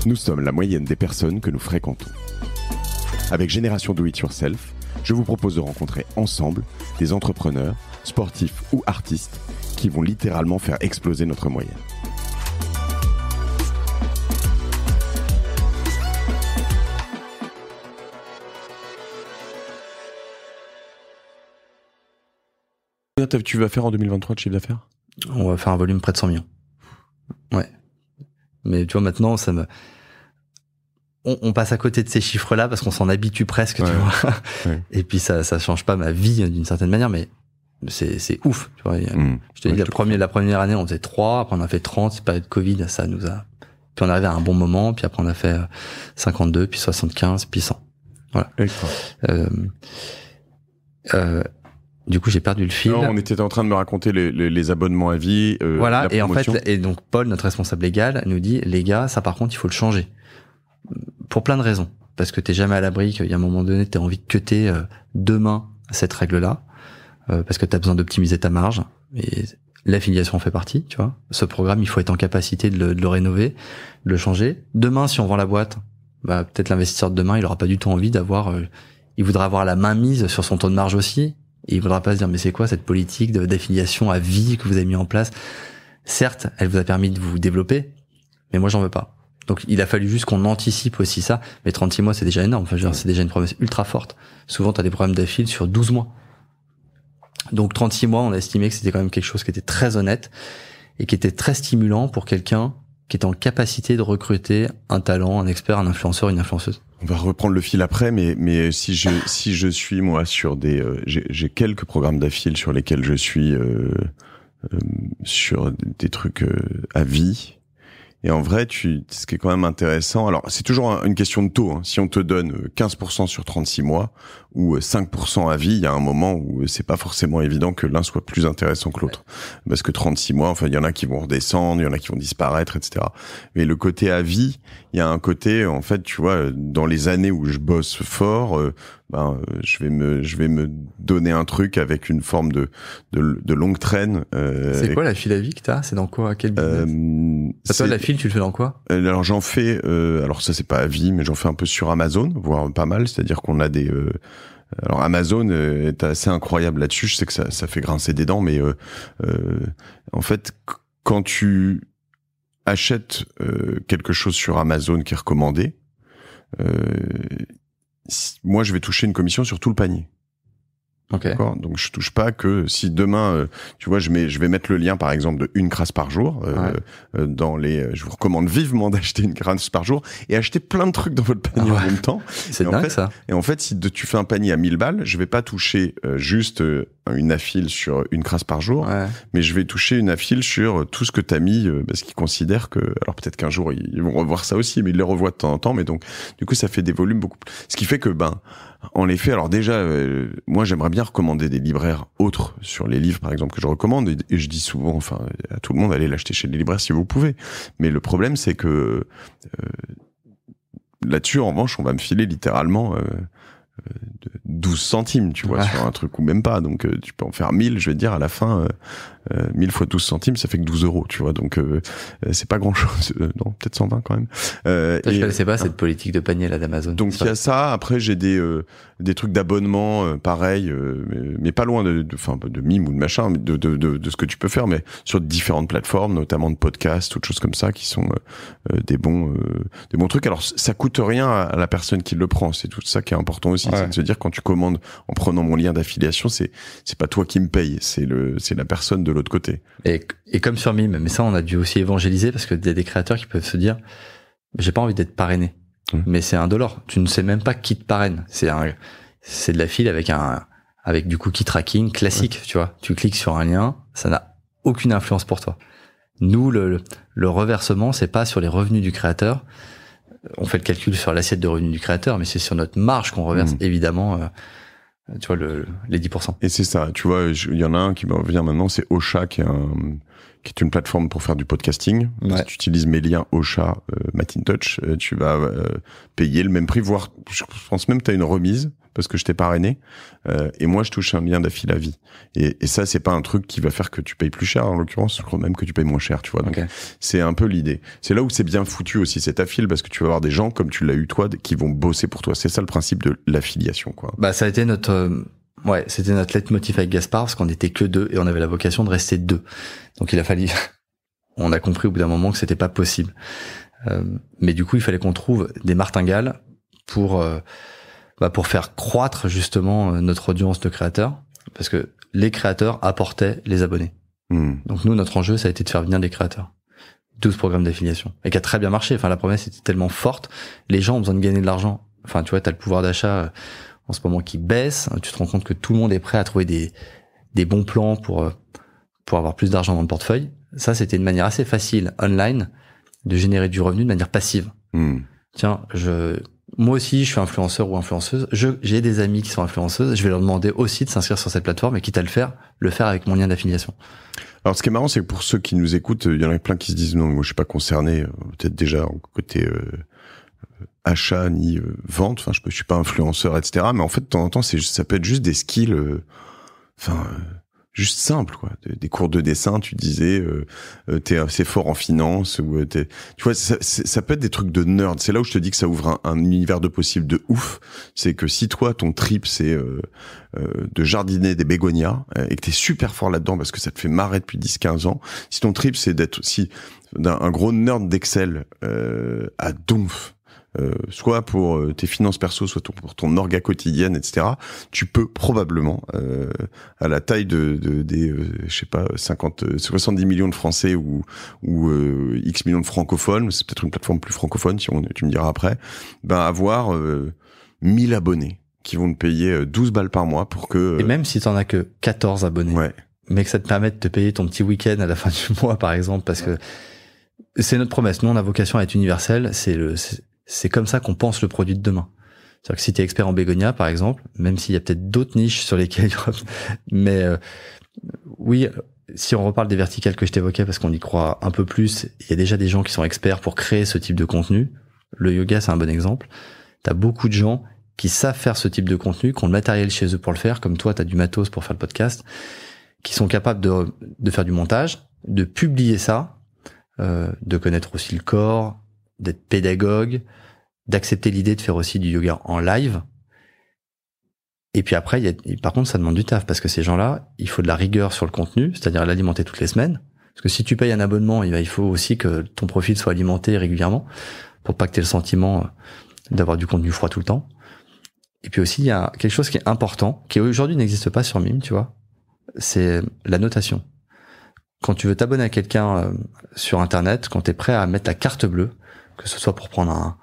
Nous sommes la moyenne des personnes que nous fréquentons. Avec Génération Do It Yourself, je vous propose de rencontrer ensemble des entrepreneurs, sportifs ou artistes qui vont littéralement faire exploser notre moyenne. Tu vas faire en 2023 de chiffre d'affaires ? On va faire un volume près de 100 millions. Ouais. Mais tu vois, maintenant, on passe à côté de ces chiffres-là parce qu'on s'en habitue presque, tu vois. Ouais. Et puis ça change pas ma vie d'une certaine manière, mais c'est ouf, tu vois. Je te dis, la première année, on faisait 3, après on a fait 30, période Covid, ça nous a... Puis on arrivait à un bon moment, puis après on a fait 52, puis 75, puis 100. Voilà. Du coup, j'ai perdu le fil. Non, on était en train de me raconter les abonnements à vie. Voilà. Et en fait, donc Paul, notre responsable légal, nous dit, les gars, ça par contre, il faut le changer. Pour plein de raisons. Parce que t'es jamais à l'abri qu'il y a un moment donné, t'as envie de cutter demain cette règle-là. Parce que t'as besoin d'optimiser ta marge. Et l'affiliation en fait partie, tu vois. Ce programme, il faut être en capacité de le rénover, de le changer. Demain, si on vend la boîte, bah, peut-être l'investisseur de demain, il aura pas du tout envie d'avoir, il voudra avoir la main mise sur son taux de marge aussi. Et il voudra pas se dire, mais c'est quoi cette politique d'affiliation à vie que vous avez mis en place? Certes, elle vous a permis de vous développer, mais moi, j'en veux pas. Donc, il a fallu juste qu'on anticipe aussi ça. Mais 36 mois, c'est déjà énorme. Enfin, c'est déjà une promesse ultra forte. Souvent, t'as des problèmes d'affil sur 12 mois. Donc, 36 mois, on a estimé que c'était quand même quelque chose qui était très honnête et qui était très stimulant pour quelqu'un qui est en capacité de recruter un talent, un expert, un influenceur, une influenceuse. On va reprendre le fil après, mais si je suis moi sur j'ai quelques programmes d'affil sur lesquels je suis sur des trucs à vie. Et en vrai, ce qui est quand même intéressant, alors c'est toujours une question de taux. Hein. Si on te donne 15% sur 36 mois ou 5% à vie, il y a un moment où c'est pas forcément évident que l'un soit plus intéressant que l'autre. Parce que 36 mois, enfin, il y en a qui vont redescendre, il y en a qui vont disparaître, etc. Mais le côté à vie, il y a un côté, en fait, tu vois, dans les années où je bosse fort, je vais me donner un truc avec une forme de longue traîne. C'est quoi la file à vie que t'as? C'est dans quoi? Quel business? Toi, la file, tu le fais dans quoi? Alors j'en fais, alors ça c'est pas à vie, mais j'en fais un peu sur Amazon, voire pas mal. C'est-à-dire qu'on a des alors Amazon est assez incroyable là-dessus. Je sais que ça fait grincer des dents, mais en fait, quand tu achètes quelque chose sur Amazon qui est recommandé, moi je vais toucher une commission sur tout le panier. Okay. D'accord. Donc je touche pas que si demain, tu vois, je vais mettre le lien par exemple de une crasse par jour dans je vous recommande vivement d'acheter une crasse par jour et acheter plein de trucs dans votre panier en même temps. C'est dingue ça. Et en fait, si tu fais un panier à 1000 balles, je vais pas toucher juste une affile sur une crasse par jour, mais je vais toucher une affile sur tout ce que t'as mis parce qu'ils considèrent que, alors peut-être qu'un jour ils vont revoir ça aussi, mais ils les revoient de temps en temps. Mais donc du coup, ça fait des volumes beaucoup. Ce qui fait que en effet, alors déjà, moi j'aimerais bien recommander des libraires autres sur les livres, par exemple, que je recommande, et je dis souvent, enfin, à tout le monde, allez l'acheter chez les libraires si vous pouvez. Mais le problème, c'est que là-dessus, en revanche, on va me filer littéralement 12 centimes, tu vois, sur un truc ou même pas. Donc tu peux en faire 1000, je vais te dire, à la fin, 1000 fois 12 centimes, ça fait que 12 €, tu vois. Donc c'est pas grand-chose. Non, peut-être 120 quand même. Je connaissais pas cette politique de panier là d'Amazon. Donc il y a ça. Après, j'ai des trucs d'abonnement, pareil, mais pas loin de mime ou de machin, mais de ce que tu peux faire, mais sur différentes plateformes, notamment de podcasts, toutes choses comme ça, qui sont des bons trucs. Alors ça coûte rien à la personne qui le prend. C'est tout ça qui est important aussi, c'est de se dire, quand tu commandes en prenant mon lien d'affiliation, c'est pas toi qui me paye, c'est la personne de l'autre côté. Et comme sur Mime, mais ça on a dû aussi évangéliser, parce que y a des créateurs qui peuvent se dire, j'ai pas envie d'être parrainé. Mais c'est $1. Tu ne sais même pas qui te parraine. C'est de la file avec du cookie tracking classique, tu vois. Tu cliques sur un lien, ça n'a aucune influence pour toi. Nous, le reversement, c'est pas sur les revenus du créateur. On fait le calcul sur l'assiette de revenus du créateur, mais c'est sur notre marge qu'on reverse, évidemment, tu vois, les 10%. Et c'est ça, tu vois, il y en a un qui me revient maintenant, c'est Ocha, qui est une plateforme pour faire du podcasting. Si tu utilises mes liens Ocha, Matin Touch, tu vas payer le même prix, voire je pense même que tu as une remise parce que je t'ai parrainé, et moi je touche un lien d'affil à vie. Et ça, c'est pas un truc qui va faire que tu payes plus cher, en l'occurrence, je crois même que tu payes moins cher, tu vois. Donc, c'est un peu l'idée. C'est là où c'est bien foutu aussi, cet affil, parce que tu vas avoir des gens, comme tu l'as eu toi, qui vont bosser pour toi. C'est ça le principe de l'affiliation, quoi. Bah, ça a été c'était notre leitmotiv avec Gaspard, parce qu'on était que 2 et on avait la vocation de rester 2. Donc il a fallu, on a compris au bout d'un moment que c'était pas possible. Mais du coup, il fallait qu'on trouve des martingales pour faire croître justement notre audience de créateurs, parce que les créateurs apportaient les abonnés. Donc nous, notre enjeu, ça a été de faire venir des créateurs. 12 programmes d'affiliation. Et qui a très bien marché. Enfin, la promesse était tellement forte. Les gens ont besoin de gagner de l'argent. Enfin, tu vois, t'as le pouvoir d'achat en ce moment qui baisse. Tu te rends compte que tout le monde est prêt à trouver des bons plans pour avoir plus d'argent dans le portefeuille. Ça, c'était une manière assez facile, online, de générer du revenu de manière passive. Tiens, moi aussi, je suis influenceur ou influenceuse. J'ai des amis qui sont influenceuses. Je vais leur demander aussi de s'inscrire sur cette plateforme et quitte à le faire avec mon lien d'affiliation. Alors, ce qui est marrant, c'est que pour ceux qui nous écoutent, il y en a plein qui se disent non, moi, je suis pas concerné, peut-être déjà côté achat ni vente. Enfin, je suis pas influenceur, etc. Mais en fait, de temps en temps, ça peut être juste des skills, juste simple, quoi. Des cours de dessin, tu disais, t'es assez fort en finance, ou tu vois, ça peut être des trucs de nerd. C'est là où je te dis que ça ouvre un univers de possibles de ouf. C'est que si toi, ton trip, c'est de jardiner des bégonias, et que t'es super fort là-dedans parce que ça te fait marrer depuis 10-15 ans, si ton trip, c'est d'être aussi un gros nerd d'Excel à donf, soit pour tes finances perso, soit pour ton orga quotidienne, etc. Tu peux probablement, à la taille des je sais pas, 70 millions de Français ou X millions de francophones, c'est peut-être une plateforme plus francophone, tu me diras après, avoir 1000 abonnés qui vont te payer 12 balles par mois pour que... Et même si t'en as que 14 abonnés, mais que ça te permet de te payer ton petit week-end à la fin du mois, par exemple, parce que c'est notre promesse. Nous, on a vocation à être universel. C'est comme ça qu'on pense le produit de demain. C'est-à-dire que si tu es expert en bégonia, par exemple, même s'il y a peut-être d'autres niches sur lesquelles... Mais oui, si on reparle des verticales que je t'évoquais, parce qu'on y croit un peu plus, il y a déjà des gens qui sont experts pour créer ce type de contenu. Le yoga, c'est un bon exemple. Tu as beaucoup de gens qui savent faire ce type de contenu, qui ont le matériel chez eux pour le faire, comme toi, tu as du matos pour faire le podcast, qui sont capables de faire du montage, de publier ça, de connaître aussi le corps, d'être pédagogue, d'accepter l'idée de faire aussi du yoga en live. Et puis après, par contre, ça demande du taf, parce que ces gens-là, il faut de la rigueur sur le contenu, c'est-à-dire l'alimenter toutes les semaines. Parce que si tu payes un abonnement, il faut aussi que ton profil soit alimenté régulièrement, pour pas que tu aies le sentiment d'avoir du contenu froid tout le temps. Et puis aussi, il y a quelque chose qui est important, qui aujourd'hui n'existe pas sur Mime, tu vois, c'est la notation. Quand tu veux t'abonner à quelqu'un sur Internet, quand tu es prêt à mettre la carte bleue, que ce soit pour prendre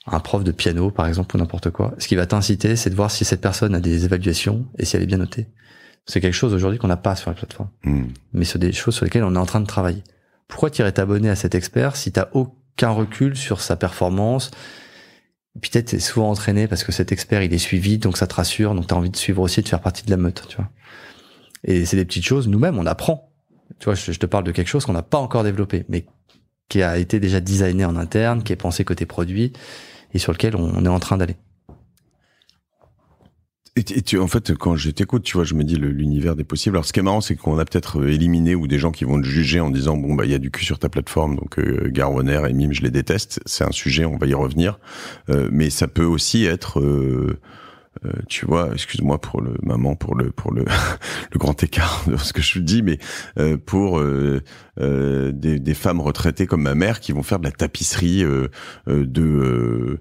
un prof de piano, par exemple, ou n'importe quoi, ce qui va t'inciter, c'est de voir si cette personne a des évaluations et si elle est bien notée. C'est quelque chose aujourd'hui qu'on n'a pas sur la plateforme. Mais c'est des choses sur lesquelles on est en train de travailler. Pourquoi tu irais t'abonner à cet expert si tu n'as aucun recul sur sa performance? Peut-être t'es souvent entraîné parce que cet expert, il est suivi, donc ça te rassure, donc tu as envie de suivre aussi, de faire partie de la meute, tu vois. Et c'est des petites choses, nous-mêmes, on apprend. Tu vois, je te parle de quelque chose qu'on n'a pas encore développé, mais qui a été déjà designé en interne, qui est pensé côté produit, et sur lequel on est en train d'aller. Et en fait, quand je t'écoute, tu vois, je me dis l'univers des possibles. Alors, ce qui est marrant, c'est qu'on a peut-être éliminé ou des gens qui vont te juger en disant bon il y a du cul sur ta plateforme, donc Garwaner et Mime, je les déteste. C'est un sujet, on va y revenir. Mais ça peut aussi être, tu vois, excuse-moi pour le le grand écart de ce que je dis, mais pour des femmes retraitées comme ma mère qui vont faire de la tapisserie de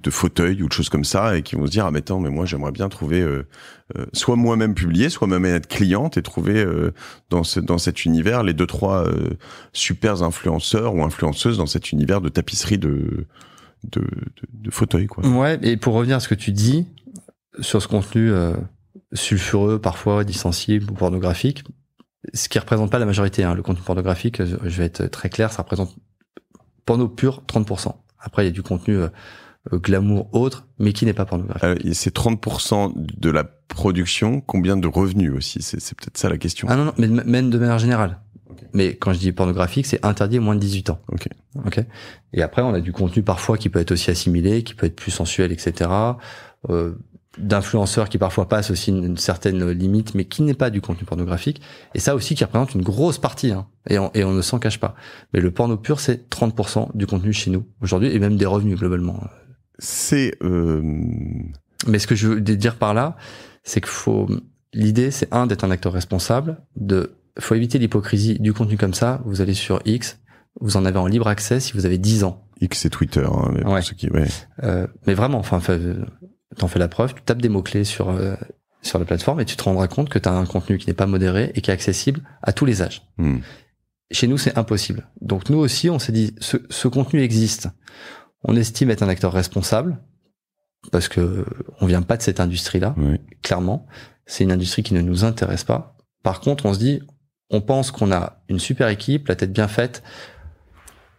fauteuils ou de choses comme ça et qui vont se dire ah mais attends, mais moi j'aimerais bien trouver soit moi-même publier, soit moi-même être cliente et trouver dans cet univers les 2-3 super influenceurs ou influenceuses dans cet univers de tapisserie de fauteuils, quoi. Ouais, et pour revenir à ce que tu dis sur ce contenu sulfureux, parfois dissensible ou pornographique, ce qui représente pas la majorité, hein, le contenu pornographique, je vais être très clair, ça représente porno pur 30%. Après, il y a du contenu glamour autre, mais qui n'est pas pornographique. C'est 30% de la production, combien de revenus aussi? C'est peut-être ça la question. Ah non, mais même de manière générale. Okay. Mais quand je dis pornographique, c'est interdit moins de 18 ans. Ok. Et après, on a du contenu parfois qui peut être aussi assimilé, qui peut être plus sensuel, etc. d'influenceurs qui parfois passent aussi une certaine limite, mais qui n'est pas du contenu pornographique. Et ça aussi qui représente une grosse partie, hein, et on ne s'en cache pas. Mais le porno pur, c'est 30% du contenu chez nous aujourd'hui, et même des revenus globalement. Mais ce que je veux dire par là, c'est l'idée, c'est d'être un acteur responsable, faut éviter l'hypocrisie du contenu comme ça. Vous allez sur X, vous en avez en libre accès si vous avez 10 ans. X et Twitter, hein, mais pour ceux qui, mais vraiment, t'en fais la preuve, tu tapes des mots-cles sur la plateforme et tu te rendras compte que tu as un contenu qui n'est pas modéré et qui est accessible à tous les âges. Chez nous, c'est impossible. Donc nous aussi, on s'est dit, ce contenu existe. On estime être un acteur responsable parce que on vient pas de cette industrie-là, clairement. C'est une industrie qui ne nous intéresse pas. Par contre, on se dit, on pense qu'on a une super équipe, la tête bien faite,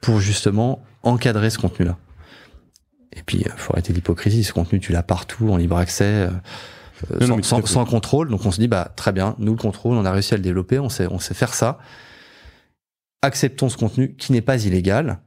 pour justement encadrer ce contenu-là. Et puis, faut arrêter l'hypocrisie. Ce contenu, tu l'as partout, en libre accès, sans contrôle. Donc, on se dit, très bien, nous, le contrôle, on a réussi à le développer, on sait faire ça. Acceptons ce contenu qui n'est pas illégal.